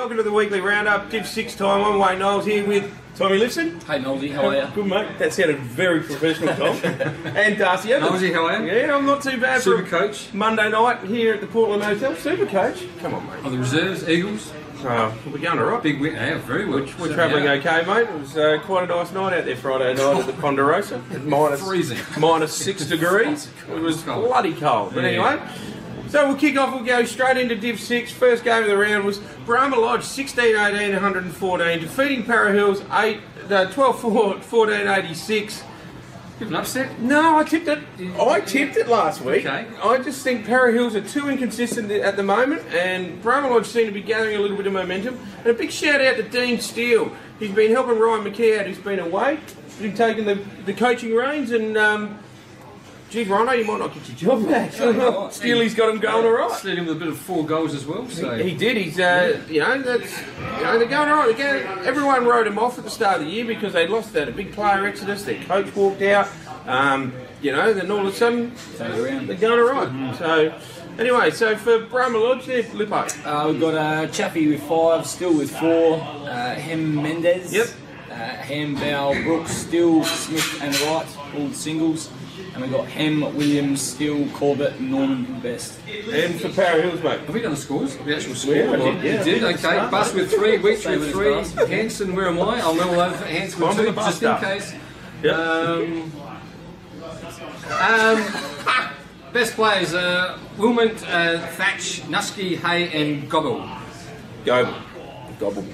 welcome to the weekly roundup, Div 6 time. I'm Wayne Knowles here with Tommy Lipson. Hey Knowlesy, how are you? Good mate, that sounded very professional, Tom. And Darcy. Knowlesy, how are you? Yeah, I'm not too bad. Super coach. Monday night here at the Portland Hotel. Super coach. Come on, mate. Of the reserves, Eagles. We're going alright. Big win, yeah, very well. We're travelling okay, mate. It was quite a nice night out there Friday night at the Ponderosa. Freezing. -6 degrees. It was bloody cold. But anyway, so we'll kick off, we'll go straight into Div 6. First game of the round was Brahma Lodge 16-18, 114, defeating Para Hills 12-4, 14-86. An upset? No, I tipped it. I tipped it last week. Okay. I just think Para Hills are too inconsistent at the moment, and Brahma Lodge seem to be gathering a little bit of momentum. And a big shout out to Dean Steele. He's been helping Ryan McKee out, who's been away. He's taken the coaching reins, and gee, Rhino, you might not get your job back. Steely's got him going all right. Slid him with a bit of 4 goals as well. So He did. He's, they're going all right. Everyone wrote him off at the start of the year because they lost that a big player exodus. Their coach walked out. Then all of a sudden they're going all right. So anyway, so for Brahma Lodge, there, Lippo. We've got Chappie with 5, Still with 4, Hem Mendez. Yep. Ham, Bow, Brooks, Still, Smith and Wright, all singles. And we've got Hem, Williams, Still, Corbett, and Norman Best. And for Para Hills, mate. have we done the scores? The actual score? Yeah, I did, yeah. You did? Okay. Bus with 3, Weech with 3, Hanson, where am I? I'll know all over Hanson with 2, just in case. Yep. Best players, Wilmont, Thatch, Nusky, Hay and Gobble. Gobble.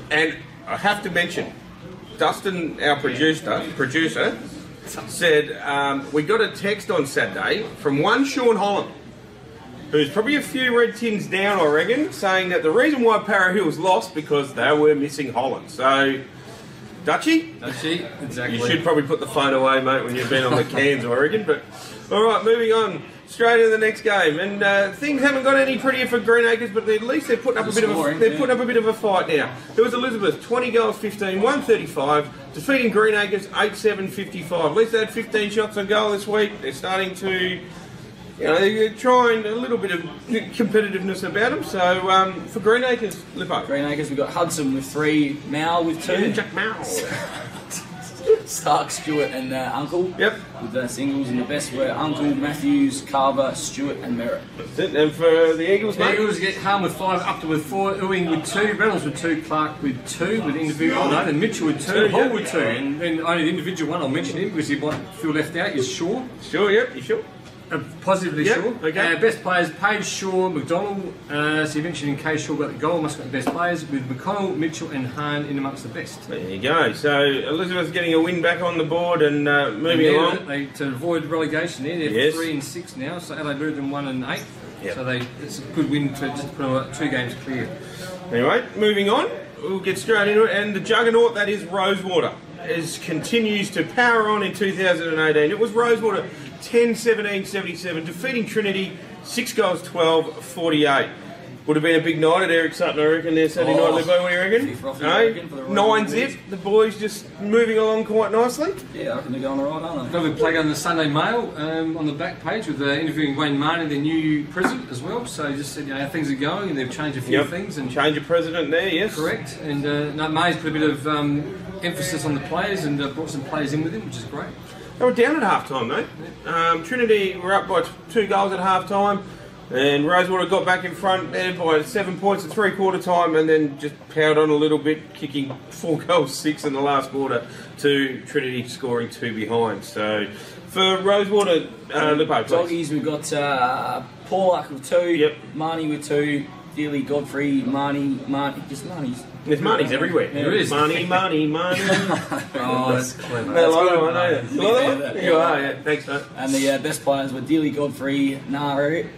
And I have to mention, Dustin, our producer, said we got a text on Saturday from one Sean Holland, who's probably a few red tins down, I reckon, saying that the reason why Para Hills lost because they were missing Holland. So, Dutchy, exactly. You should probably put the phone away, mate, when you've been on the cans, I reckon. But all right, moving on. Straight into the next game, and things haven't got any prettier for Greenacres, but at least they're putting up a bit of a fight now. There was Elizabeth, 20 goals, 15, 135, defeating Greenacres 8-7, 55. At least they had 15 shots on goal this week. They're starting to, they're trying a little bit of competitiveness about them. So for Greenacres, Lippo. Greenacres, we've got Hudson with 3, Mao with 2. Yeah, Jack Mao. Stark, Stewart and Uncle. Yep. With the singles, and the best were Uncle, Matthews, Carver, Stewart and Merritt. That's it. And for the Eagles, mate? The Eagles get Harm with 5, Upton with 4, Ewing with 2, Reynolds with 2, Clark with 2, with individual, then Mitchell with 2, Hall with 2, and then only the individual one, I'll mention him because he might feel left out, is Shaw. Sure, yep, you sure? Positively yep, Shaw. Okay. Best players, Page, Shaw, McDonald, so you mentioned in case Shaw got the goal, must have got the best players, with McConnell, Mitchell and Hahn in amongst the best. There you go. So Elizabeth's getting a win back on the board and moving along. To avoid relegation they're 3 and 6 now, so Adelaide Lutheran 1 and 8. Yep. So it's a good win to just put on 2 games clear. Anyway, moving on, we'll get straight into it. And the juggernaut that is Rosewater continues to power on in 2018. It was Rosewater 10-17-77, defeating Trinity 6 goals 12-48. Would have been a big night at Eric Sutton, I reckon, there Saturday night, Lippo. What do you reckon? 9-zip. The boys just moving along quite nicely. Yeah, I reckon they're going alright, aren't they? Got a plug on the Sunday Mail on the back page with interviewing Wayne Marnie, their new president, as well. So he just said how things are going, and they've changed a few things. And change of president there, yes. Correct. And May's put a bit of emphasis on the players and brought some players in with him, which is great. They were down at half-time, mate. Trinity were up by 2 goals at half-time, and Rosewater got back in front there by 7 points at three-quarter time, and then just powered on a little bit, kicking 4 goals, 6 in the last quarter, to Trinity scoring 2 behind. So for Rosewater, Lippo, please. Doggies, we've got Paulak with 2, Marnie with 2, Dealey, Godfrey, Marnie, just Marnie's. There's Marnies everywhere. Yeah, there is. Marnie. Oh, that's clever. I like it, I know. You are, yeah. Thanks, mate. And the best players were Dealey, Godfrey, Naira.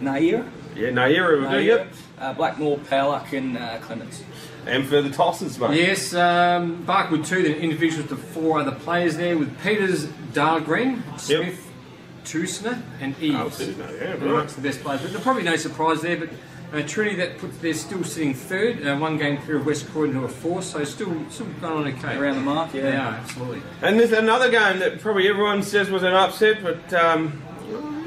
Yeah, Naira will do, yep. Blackmore, Powluck and Clements. And for the tossers, mate. Yes, Bark with 2, then individuals to 4 other players there, with Peters, Dahlgren, Smith, Tusner and Eves. Amongst the best players. But there's probably no surprise there, but Trinity they're still sitting 3rd, 1 game clear of West Croydon who are 4th, so still going on okay. Around the mark, yeah. Yeah, absolutely. And there's another game that probably everyone says was an upset, but I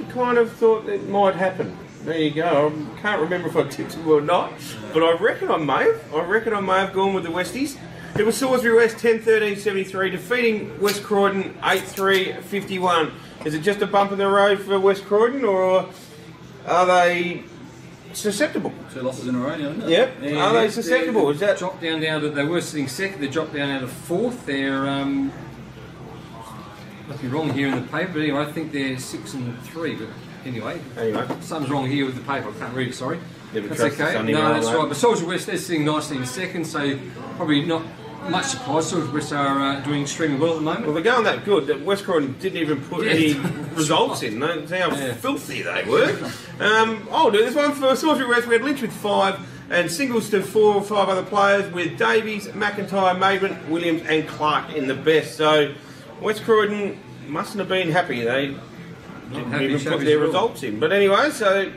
kind of thought it might happen. there you go. I can't remember if I tipped them or not, but I reckon I may have. I reckon I may have gone with the Westies. It was Salisbury West 10-13-73, defeating West Croydon 8-3-51. Is it just a bump in the road for West Croydon, or are they susceptible? 2 losses in a row, isn't it? Yep. Yeah, Are they susceptible? Is that dropped down to, they were sitting second, they dropped down out of 4th. They're nothing wrong here in the paper, but anyway, I think they're 6-3. But anyway, something's wrong here with the paper. I can't read it. Sorry. That's okay. No, that's right. But Salisbury West, they're sitting nicely in second, so probably not much surprise. Salisbury West are doing extremely well at the moment. Well, they're going that good that West Croydon didn't even put any results in. See how filthy they were. I'll do this one for Salisbury West. We had Lynch with 5 and singles to 4 or 5 other players with Davies, McIntyre, Maidment, Williams and Clark in the best. So West Croydon mustn't have been happy. They didn't even put their results in. But anyway, so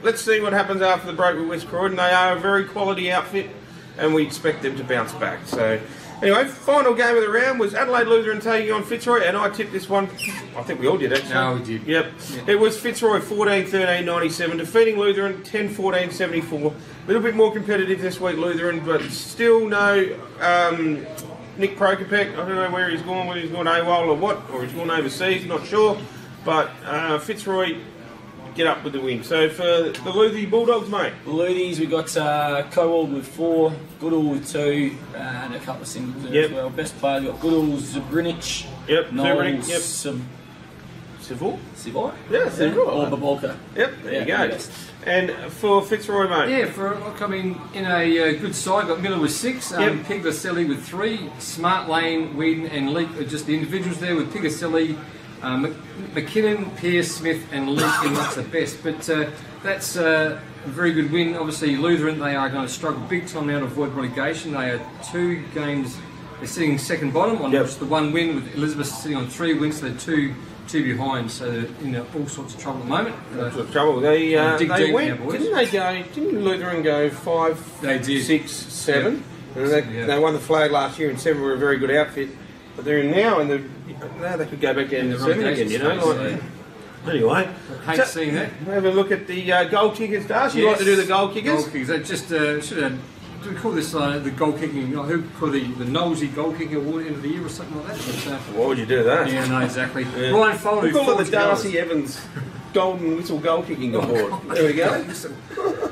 let's see what happens after the break with West Croydon. They are a very quality outfit and we expect them to bounce back. So anyway, final game of the round was Adelaide Lutheran taking on Fitzroy, and I tipped this one. I think we all did actually. No, we did. Yep. It was Fitzroy 14-13-97, defeating Lutheran 10-14-74. A little bit more competitive this week, Lutheran, but still no Nick Prokopek. I don't know where he's gone, whether he's gone AWOL or what, or he's gone overseas, not sure. But Fitzroy get up with the win. So for the Luthi Bulldogs, mate. Luthies, we got Cowald with 4, Goodall with 2, and a couple of singles there as well. Best players, we got Goodall, Zabrinich, Knowles, Savoy? Yeah, Savoy. Or Babolka. Yep, there you go. And for Fitzroy, mate? Yeah, for coming in a good side, got Miller with 6, Pigaselli with 3, Smart Lane, Whedon and Leak are just the individuals there with Pigaselli, McKinnon, Pearce, Smith and Leak in much the best. But that's a very good win. Obviously Lutheran, they are going to struggle big time now to avoid relegation. They are 2 games, they're sitting second bottom on just the 1 win, with Elizabeth sitting on 3 wins, so they're 2 behind, so they're in all sorts of trouble at the moment. All sorts of trouble. They went, didn't they go, didn't Lutheran go 5, 6, 7? Yep. They won the flag last year and 7 were a very good outfit. But they're now in the. Now they could go back down to 7 again, you know. Anyway, I hate seeing that. Have a look at the goal kickers, Darcy. You like to do the goal kickers? Goal kickers. They just should have. Do we call this the goal kicking? Who call the Knowlesy goal kicking award at the end of the year or something like that? But, why would you do that? Yeah, no, exactly. Yeah. Ryan Foley. We call it the Darcy Evans Golden Whistle Goal Kicking Award. There we go.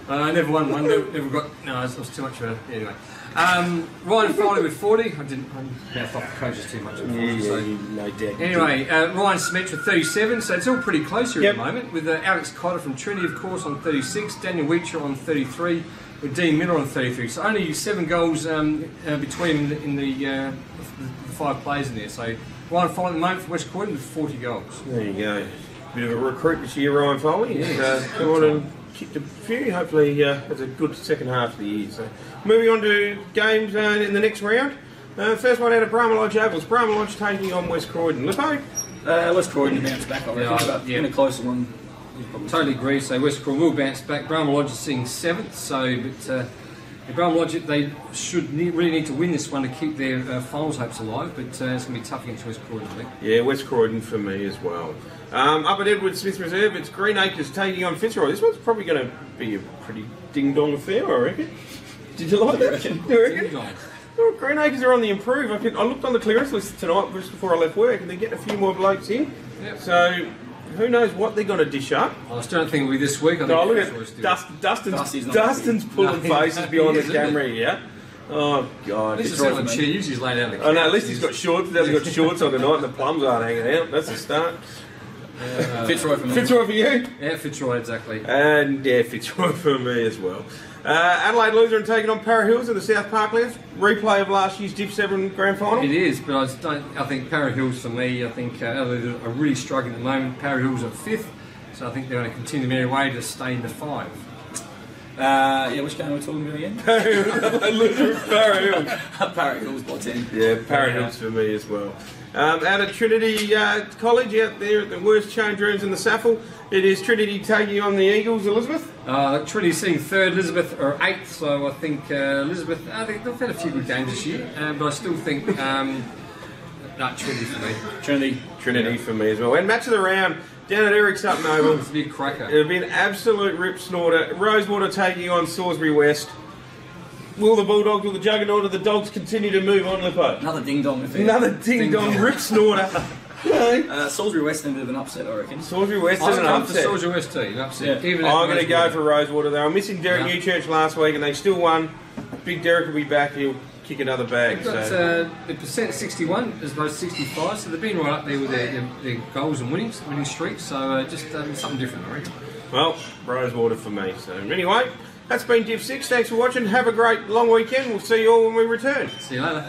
I never won one. Never got. No, it was too much for anyway. Ryan Foley with 40. I mouth off the coaches too much. No doubt. Anyway, Ryan Smith with 37. So it's all pretty close here at the moment. With Alex Cotter from Trinity, of course, on 36. Daniel Weecher on 33. With Dean Miller on 33. So only 7 goals between in the 5 players in there. So Ryan Foley at the moment for West Croydon with 40 goals. There you go. Bit of a recruit this year, Ryan Foley. Come on and kicked a few. Hopefully has a good second half of the year. So moving on to games in the next round. First one out of Brahma Lodge Ovals. Brahma Lodge taking on West Croydon. Lippo? West Croydon bounced back, I reckon. In a closer one. Totally agree. So West Croydon will bounce back. Brahma Lodge is sitting 7th. So, but Brahma Lodge, they should really need to win this one to keep their finals hopes alive. But it's going to be tough against West Croydon, I think. Yeah, West Croydon for me as well. Up at Edward Smith Reserve, it's Greenacres taking on Fitzroy. This one's probably going to be a pretty ding-dong affair, I reckon. Did you like that? Do you reckon? Well, Greenacres are on the improve. I looked on the clearance list tonight just before I left work, and they're getting a few more blokes in. Yep. So who knows what they're going to dish up? I still don't think it'll be this week. Look at Dustin's pulling faces behind the camera here. Oh God! At least it's cheese. He's laid out. Oh no! At least he's got shorts. He hasn't got shorts on tonight, and the plums aren't hanging out. That's a start. Fitzroy for me. Fitzroy for you? Yeah, Fitzroy, exactly. And yeah, Fitzroy for me as well. Adelaide Lutheran taking on Para Hills in the South Parklands. Replay of last year's Div 7 Grand Final. It is, but I think Para Hills for me, I think Adelaide are really struggling at the moment. Para Hills are 5th, so I think they're going to continue their way to stay in the 5. Which game are we talking about again? Para Hills. Para Hills by 10. Yeah, Para Hills for me as well. Out of Trinity College, out there at the worst change rooms in the SAFL, it is Trinity taking on the Eagles. Elizabeth? Trinity sitting 3rd, Elizabeth are 8th, so I think Elizabeth, they've had a few good games this year, but I still think Trinity for me. Trinity for me as well. And match of the round, Down at Eric Sutton Oval. It's a big cracker. It'll be an absolute rip snorter. Rosewater taking on Salisbury West. Will the Bulldogs, will the Juggernaut of the Dogs continue to move on, Lippo? Another ding-dong affair. Another ding-dong rip snorter. Salisbury West ended with an upset, I reckon. Salisbury West is an I'm upset. Salisbury West too, an upset. Yeah. I'm going to go for Rosewater. They were missing Derek Newchurch last week and they still won. Big Derek will be back. He'll kick another bag. The percent 61 as opposed to 65, so they've been right up there with their goals and winning streaks. So just something different, I reckon. Well, Rosewater for me. So anyway, that's been Div 6. Thanks for watching. Have a great long weekend. We'll see you all when we return. See you later.